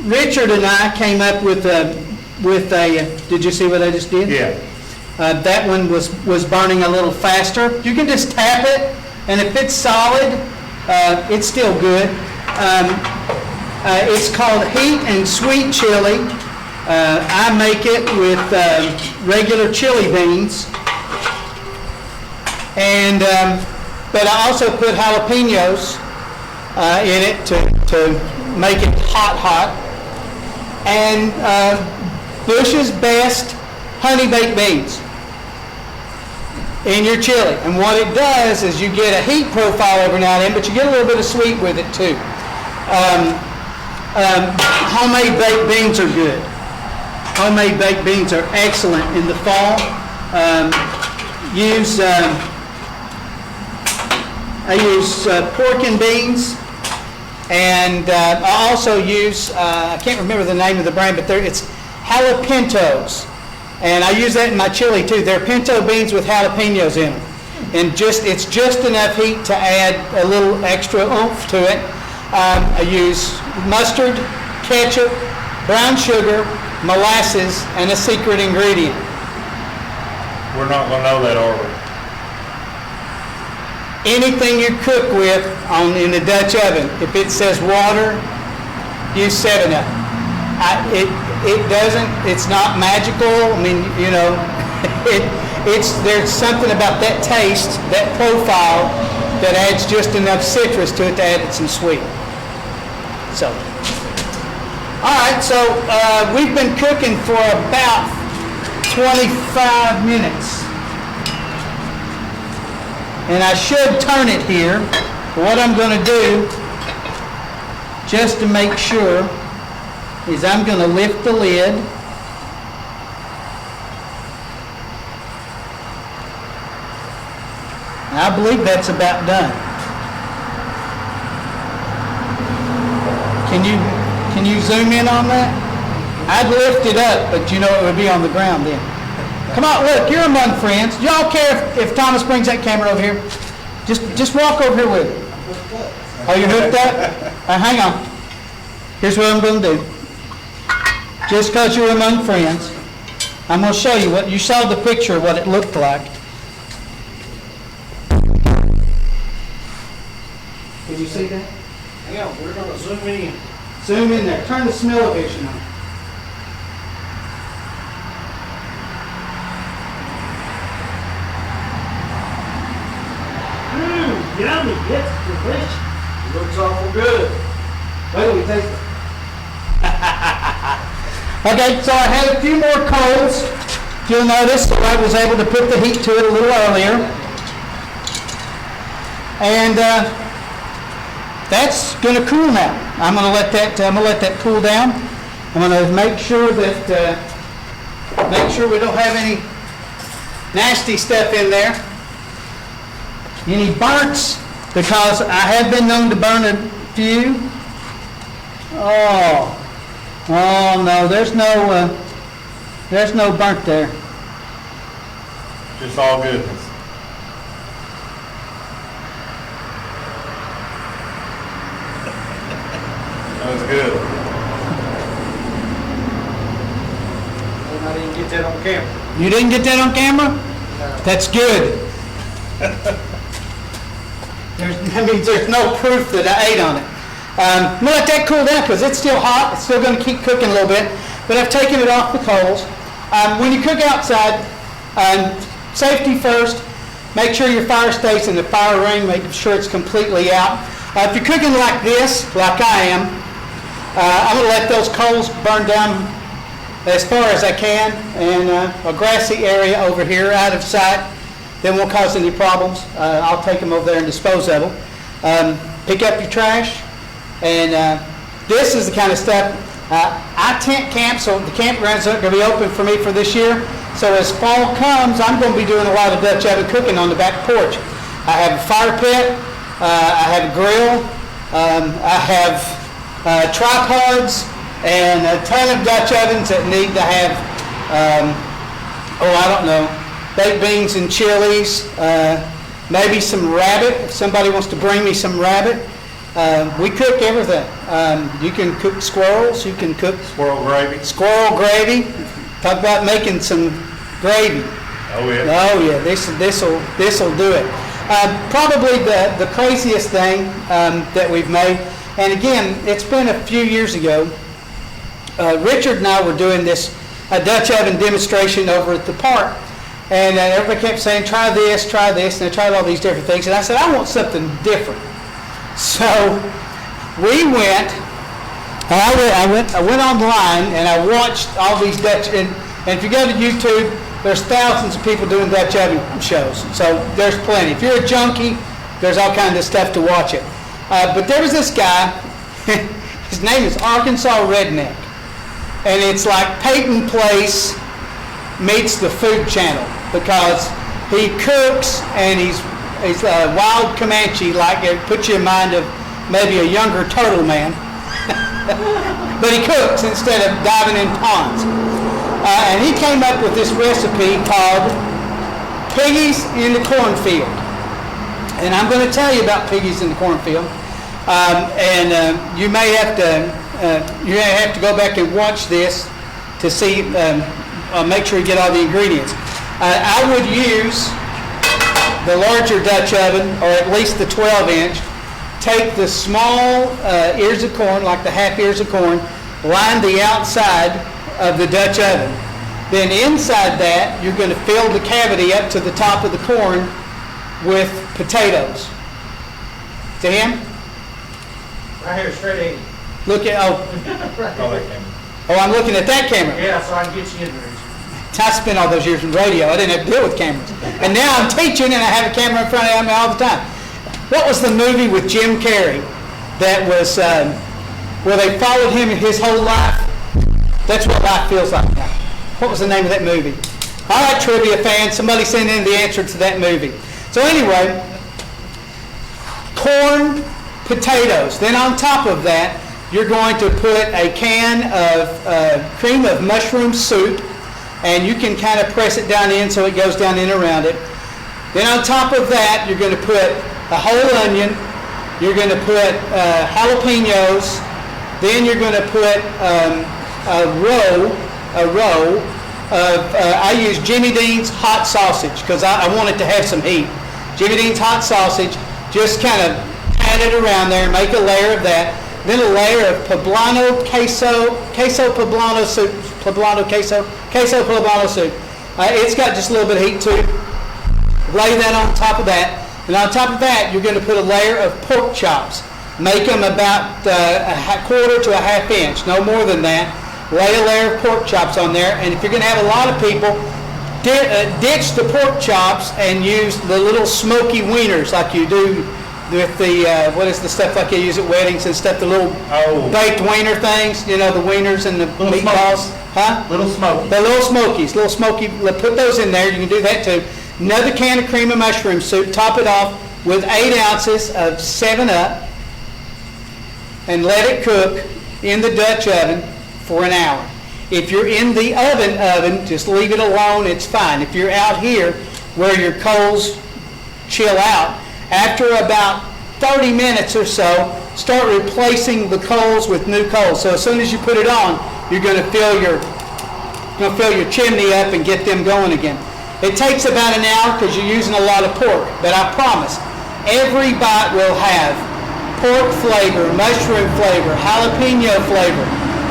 Richard and I came up with a, did you see what I just did? Yeah. That one was burning a little faster. You can just tap it, and if it's solid, it's still good. It's called Heat and Sweet Chili. I make it with regular chili beans, and but I also put jalapenos in it to make it hot. And Bush's Best honey baked beans in your chili. And what it does is you get a heat profile every now and then, but you get a little bit of sweet with it too. Homemade baked beans are good. Homemade baked beans are excellent in the fall. I use pork and beans, and I also use, I can't remember the name of the brand, but it's jalapenos. And I use that in my chili too. They're pinto beans with jalapenos in them. And it's just enough heat to add a little extra oomph to it. I use mustard, ketchup, brown sugar, molasses, and a secret ingredient. We're not going to know that, are we? Anything you cook with in the Dutch oven, if it says water, use 7-Up. It's not magical. I mean, there's something about that taste, that profile, that adds just enough citrus to it to add it some sweet. So, all right, so we've been cooking for about 25 minutes. And I should turn it here. What I'm going to do, just to make sure, is I'm going to lift the lid. And I believe that's about done. Can you zoom in on that? I'd lift it up, but it would be on the ground then. Come on, look, you're among friends. Y'all care if Thomas brings that camera over here? Just walk over here with it. Oh, you're hooked up? Hang on. Here's what I'm going to do. Just because you're among friends, I'm going to show you what, you saw the picture of what it looked like. Did you see that? Yeah, we're gonna zoom in. Zoom in there, turn the smell-o-vision on. Yummy, it's delicious. Looks awful good. Wait till we taste it. Okay, so I had a few more coals. You'll notice that I was able to put the heat to it a little earlier. And that's going to cool now. I'm going to let that cool down. I'm going to make sure that we don't have any nasty stuff in there. Any burns, because I have been known to burn a few. Oh no, there's no burnt there. Just all goodness. That was good. I didn't get that on camera. You didn't get that on camera? No. That's good. That means there's no proof that I ate on it. I'm going to let that cool down because it's still hot. It's still going to keep cooking a little bit. But I've taken it off the coals. When you cook outside, safety first. Make sure your fire stays in the fire ring. Make sure it's completely out. If you're cooking like this, like I am, I'm going to let those coals burn down as far as I can. And a grassy area over here out of sight. They won't cause any problems. I'll take them over there and dispose of them. Pick up your trash. And this is the kind of stuff, I tent camp, so the campgrounds aren't going to be open for me for this year. So as fall comes, I'm going to be doing a lot of Dutch oven cooking on the back porch. I have a fire pit, I have a grill, I have tripods, and a ton of Dutch ovens that need to have, I don't know, baked beans and chilies, maybe some rabbit, if somebody wants to bring me some rabbit. We cook everything. You can cook squirrels, you can cook Squirrel gravy. squirrel gravy. Talk about making some gravy. Oh yeah. Oh yeah, this'll do it. Probably the craziest thing that we've made, and again, it's been a few years ago. Richard and I were doing this Dutch oven demonstration over at the park, and everybody kept saying, try this, and I tried all these different things, and I said, I want something different. So we went, and I went online and I watched all these Dutch, and if you go to YouTube, there's thousands of people doing Dutch oven shows. So there's plenty. If you're a junkie, there's all kinds of stuff to watch it. But there was this guy, his name is Arkansas Redneck, and it's like Peyton Place meets the Food Channel because he cooks and he's a wild Comanche, like it puts you in mind of maybe a younger turtle man. But he cooks instead of diving in ponds. And he came up with this recipe called Piggies in the Cornfield. And I'm going to tell you about Piggies in the Cornfield. You may have to go back and watch this to see, make sure you get all the ingredients. I would use the larger Dutch oven, or at least the 12-inch. Take the small ears of corn, like the half ears of corn, line the outside of the Dutch oven. Then inside that, you're going to fill the cavity up to the top of the corn with potatoes. See him? Right here, straight in. Look at, Oh, that camera. I'm looking at that camera. Yeah, so I can get you in there. I spent all those years in radio. I didn't have to deal with cameras. And now I'm teaching and I have a camera in front of me all the time. What was the movie with Jim Carrey that was where they followed him his whole life? That's what life feels like now. What was the name of that movie? All right, trivia fans, somebody send in the answer to that movie. So anyway, corn, potatoes. Then on top of that, you're going to put a can of cream of mushroom soup, and you can kind of press it down in so it goes down in around it. Then on top of that, you're going to put a whole onion. You're going to put jalapenos. Then you're going to put a row I use Jimmy Dean's hot sausage because I want it to have some heat. Jimmy Dean's hot sausage, just kind of pat it around there, make a layer of that. Then a layer of poblano queso poblano soup, queso poblano soup. It's got just a little bit of heat too. Lay that on top of that. And on top of that, you're going to put a layer of pork chops. Make them about a quarter to a half inch, no more than that. Lay a layer of pork chops on there. And if you're going to have a lot of people, ditch the pork chops and use the little smoky wieners like you do with the, what is the stuff like you use at weddings and stuff, the little baked wiener things, you know, the wieners and the meatballs. Huh? Little smoky. The little smokies, little smoky, put those in there. You can do that too. Another can of cream of mushroom soup. Top it off with 8 ounces of 7-Up and let it cook in the Dutch oven for an hour. If you're in the oven, just leave it alone. It's fine. If you're out here where your coals chill out, after about 30 minutes or so, start replacing the coals with new coals. So as soon as you put it on, you're going to fill your chimney up and get them going again. It takes about an hour because you're using a lot of pork, but I promise, every bite will have pork flavor, mushroom flavor, jalapeno flavor.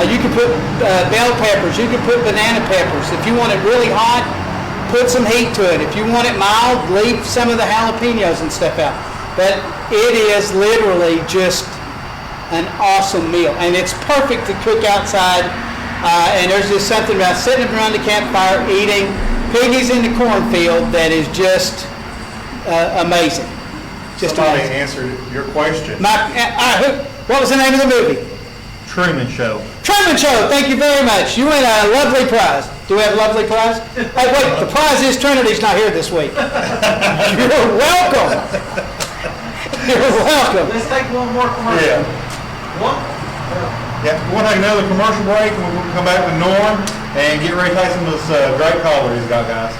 You can put bell peppers, you can put banana peppers. If you want it really hot, put some heat to it. If you want it mild, leave some of the jalapenos and stuff out. But it is literally just an awesome meal, and it's perfect to cook outside. And there's just something about sitting around the campfire eating piggies in the cornfield that is just amazing. Just Somebody amazing. answered your question. What was the name of the movie? Truman Show. Truman Show. Thank you very much. You win a lovely prize. Do we have a lovely prize? Hey, wait. The prize is Trinity's not here this week. You're welcome. You're welcome. Let's take one more commercial. Yeah. One? Yeah, we'll take another commercial break and we'll come back with Norm and get ready to taste some of this great cobbler he's got, guys.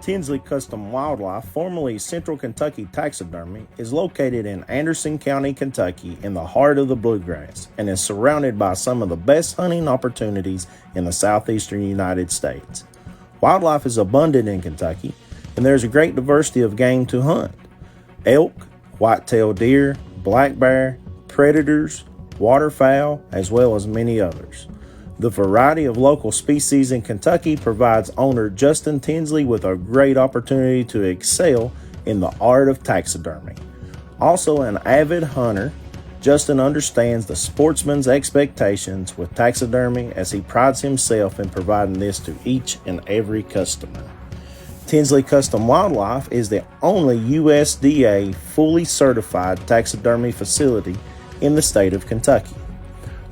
Tinsley Custom Wildlife, formerly Central Kentucky Taxidermy, is located in Anderson County, Kentucky, in the heart of the bluegrass, and is surrounded by some of the best hunting opportunities in the southeastern United States. Wildlife is abundant in Kentucky, and there's a great diversity of game to hunt. Elk, white-tailed deer, black bear, predators, waterfowl, as well as many others. The variety of local species in Kentucky provides owner Justin Tinsley with a great opportunity to excel in the art of taxidermy. Also an avid hunter, Justin understands the sportsman's expectations with taxidermy as he prides himself in providing this to each and every customer. Tinsley Custom Wildlife is the only USDA fully certified taxidermy facility in the state of Kentucky.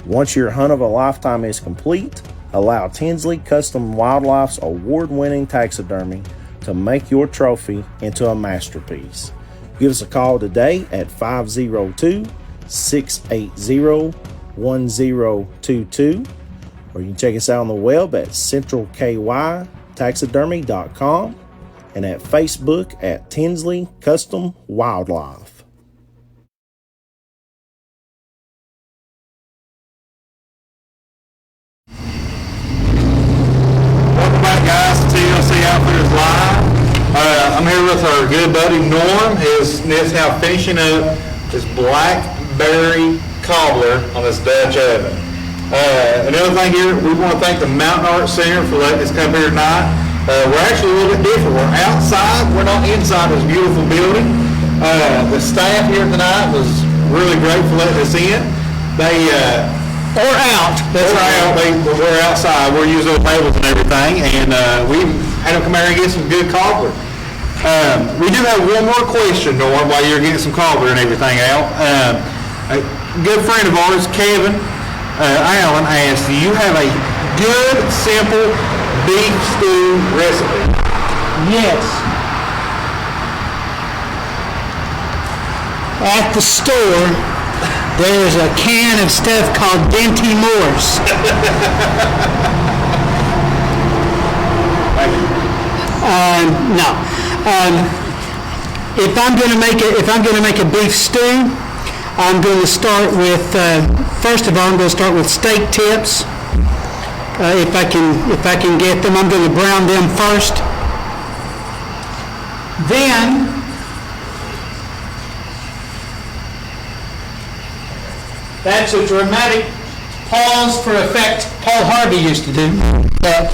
Once your hunt of a lifetime is complete, allow Tinsley Custom Wildlife's award-winning taxidermy to make your trophy into a masterpiece. Give us a call today at 502-680-1022, or you can check us out on the web at centralkytaxidermy.com and at Facebook at Tinsley Custom Wildlife. Welcome back, guys, to TLC Outfitters Live. I'm here with our good buddy Norm. His now finishing up his Blackberry Cobbler on this Dutch oven. Another thing here, we want to thank the Mountain Art Center for letting us come here tonight. We're actually a little bit different. We're outside. We're not inside this beautiful building. The staff here tonight was really great for letting us in. We're outside. We're using those tables and everything, and we had them come here and get some good cobbler. We do have one more question, Norm, while you're getting some cobbler and everything out. A good friend of ours, Kevin Allen, asked, do you have a good, simple beef stew recipe? Yes. At the store, there's a can of stuff called Dinty Moores. No. If I'm going to make a beef stew, I'm going to start with first of all, I'm going to start with steak tips. If I can get them, I'm going to brown them first. Then that's a dramatic pause for effect Paul Harvey used to do. The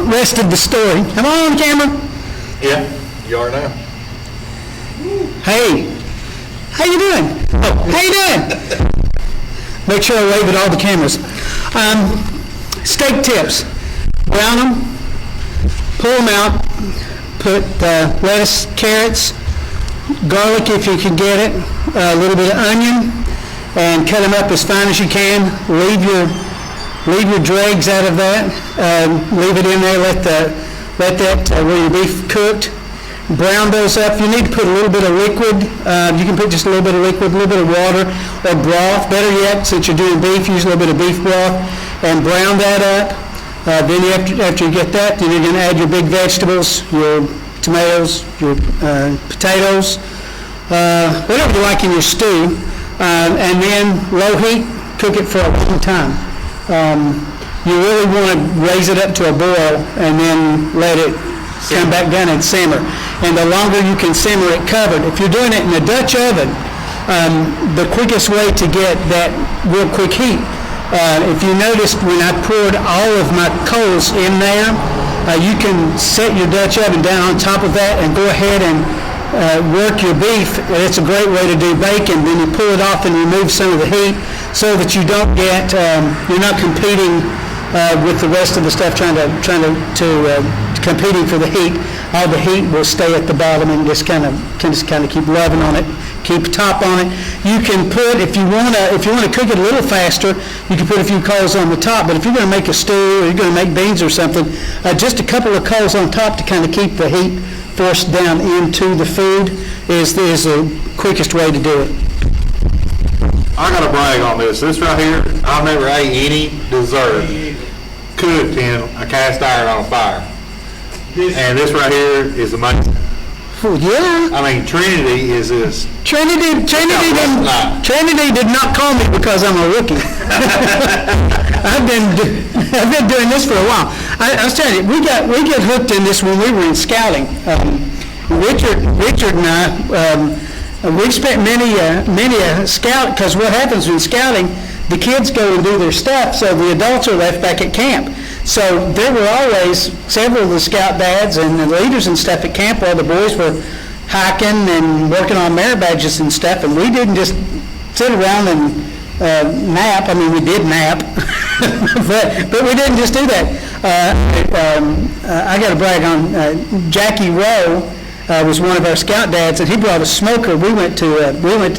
rest of the story. Am I on camera? Yeah, you are now. Hey, how you doing? Oh, how you doing? Make sure I wave at all the cameras. Steak tips. Brown them, pull them out, put lettuce, carrots, garlic if you can get it, a little bit of onion, and cut them up as fine as you can. Leave your dregs out of that. Leave it in there. Let that where your beef cooked. Brown those up. You need to put a little bit of liquid. You can put just a little bit of liquid, a little bit of water or broth. Better yet, since you're doing beef, use a little bit of beef broth and brown that up. Then after you get that, then you're going to add your big vegetables, your tomatoes, your potatoes, whatever you like in your stew. And then low heat, cook it for a long time. You really want to raise it up to a boil and then let it come back down and simmer. And the longer you can simmer it covered, if you're doing it in a Dutch oven, the quickest way to get that real quick heat, if you noticed when I poured all of my coals in there, you can set your Dutch oven down on top of that and go ahead and work your beef. It's a great way to do bacon. Then you pull it off and remove some of the heat so that you don't get, you're not competing with the rest of the stuff, trying to competing for the heat. All the heat will stay at the bottom and just kind of keep loving on it, keep top on it. You can put, if you want to cook it a little faster, you can put a few coals on the top. But if you're going to make a stew or you're going to make beans or something, just a couple of coals on top to kind of keep the heat forced down into the food is the quickest way to do it. I got to brag on this. This right here, I've never ate any dessert cooked in a cast iron on a fire. And this right here is amazing. Oh, yeah. I mean, Trinity is this. Trinity did not call me because I'm a rookie. I've been doing this for a while. I was telling you, we got hooked in this when we were in scouting. Richard and I, we spent many a scout, because what happens in scouting, the kids go and do their stuff, so the adults are left back at camp. So there were always several of the scout dads and the leaders and stuff at camp while the boys were hiking and working on merit badges and stuff, and we didn't just sit around and nap. I mean, we did nap, but we didn't just do that. I got to brag on Jackie Rowe. Was one of our scout dads, and he brought a smoker. We went to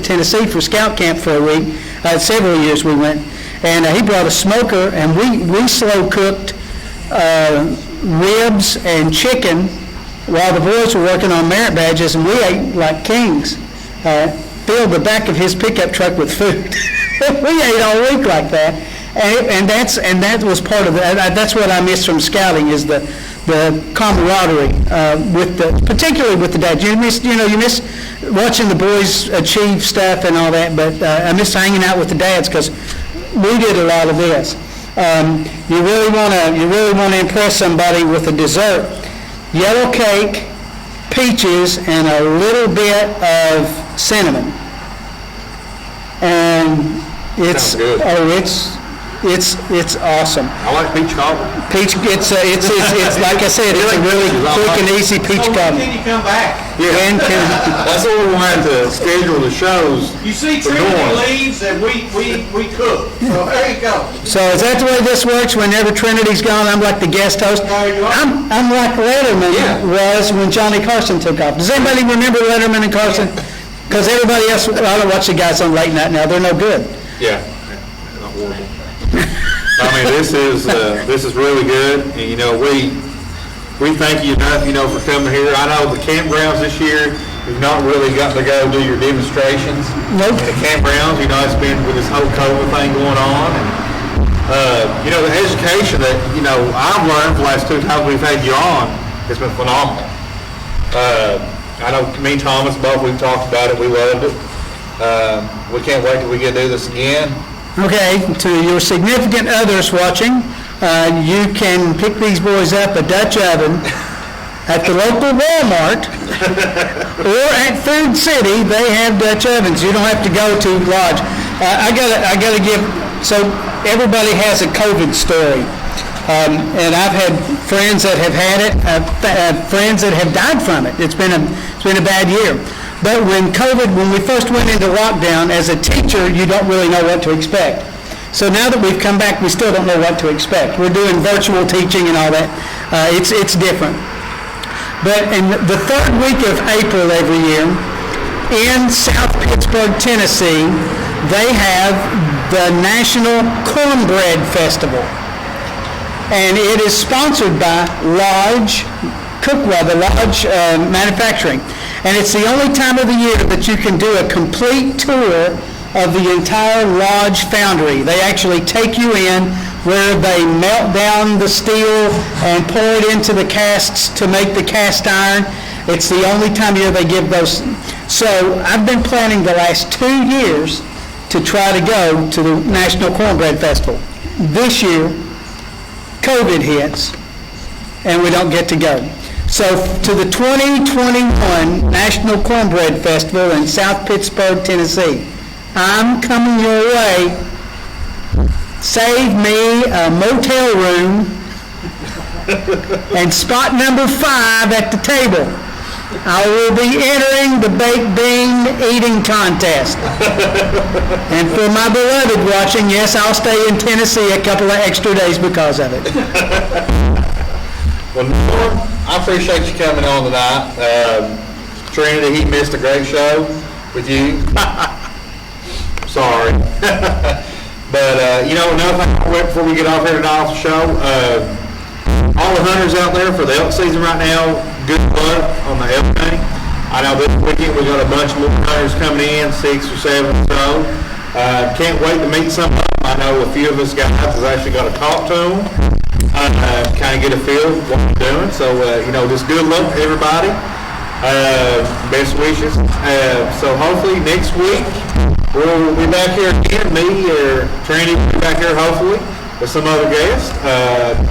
Tennessee for scout camp for a week. Several years we went, and he brought a smoker, and we slow cooked ribs and chicken while the boys were working on merit badges, and we ate like kings. Filled the back of his pickup truck with food. We ate all week like that, and that was part of that's what I miss from scouting, is the camaraderie particularly with the dads. You miss watching the boys achieve stuff and all that, but I miss hanging out with the dads because we did a lot of this. You really want to impress somebody with a dessert: yellow cake, peaches, and a little bit of cinnamon. And it's awesome. I like peach cobbler. Peach, it's like I said, it's a really quick and easy peach cobbler. Can you come back? Yeah, that's what we wanted to schedule the shows. You see, for Trinity going. leaves and we cook. So there you go. So is that the way this works? Whenever Trinity's gone, I'm like the guest host. I'm like Letterman was when Johnny Carson took off. Does anybody remember Letterman and Carson? Because everybody else, I don't watch the guys on late night now. They're no good. Yeah, not horrible. I mean, this is really good, and we thank you enough, for coming here. I know the campgrounds this year, you've not really gotten to go do your demonstrations. Nope. In the campgrounds, it's been with this whole COVID thing going on, and the education that I've learned the last 2 times we've had you on has been phenomenal. I know me and Thomas both, we've talked about it, we loved it. We can't wait till we get to do this again. Okay, to your significant others watching, you can pick these boys up a Dutch oven at the local Walmart or at Food City. They have Dutch ovens. You don't have to go to Lodge. I gotta give. So everybody has a COVID story. And I've had friends that have had it, friends that have died from it. It's been a bad year. But when we first went into lockdown, as a teacher, you don't really know what to expect. So now that we've come back, we still don't know what to expect. We're doing virtual teaching and all that. It's different. But in the 3rd week of April every year, in South Pittsburgh, Tennessee, they have the National Cornbread Festival. And it is sponsored by Lodge Cookwell, the Lodge Manufacturing. And it's the only time of the year that you can do a complete tour of the entire Lodge foundry. They actually take you in where they melt down the steel and pour it into the casts to make the cast iron. It's the only time of year they give those. So I've been planning the last 2 years to try to go to the National Cornbread Festival. This year, COVID hits, and we don't get to go. So to the 2021 National Cornbread Festival in South Pittsburgh, Tennessee, I'm coming your way. Save me a motel room and spot number 5 at the table. I will be entering the baked bean eating contest. And for my beloved watching, yes, I'll stay in Tennessee a couple of extra days because of it. Well, Norm, I appreciate you coming on tonight. Trinity, he missed a great show with you. Sorry. But, another thing before we get off here tonight off the show, all the hunters out there for the elk season right now, good luck on the elk hunting. I know this weekend we got a bunch of little hunters coming in, 6 or 7 or so. Can't wait to meet some of them. I know a few of us guys has actually got to talk to them, kind of get a feel of what they're doing. So, just good luck to everybody. Best wishes. So hopefully next week we'll be back here again. Me or Trinity will be back here hopefully with some other guests.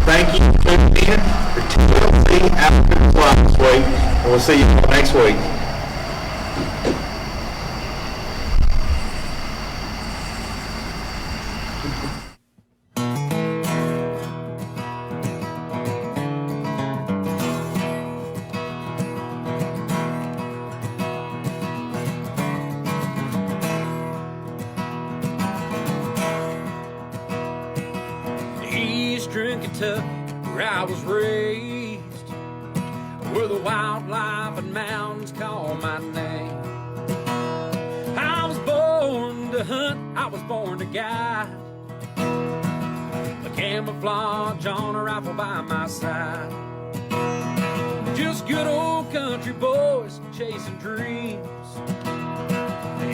Thank you for tuning in for TLC After the Fly this week, and we'll see you all next week. Eastern Kentucky, where I was raised, where the wildlife and mountains call my name. I was born to hunt, I was born to guide. camouflage on a rifle by my side. Just good old country boys chasing dreams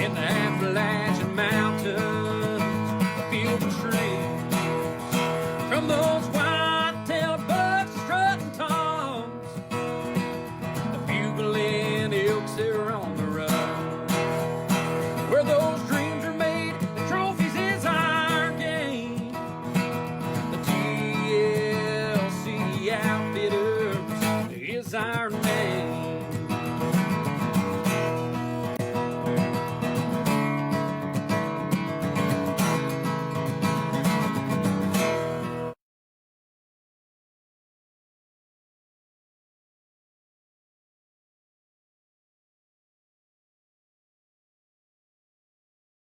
in the Appalachian Mountains, fields and streams. From those white-tailed bucks strutting toms, the bugling elks are on the run. Where those dreams are made, the trophies is our game. The TLC Outfitters is our name.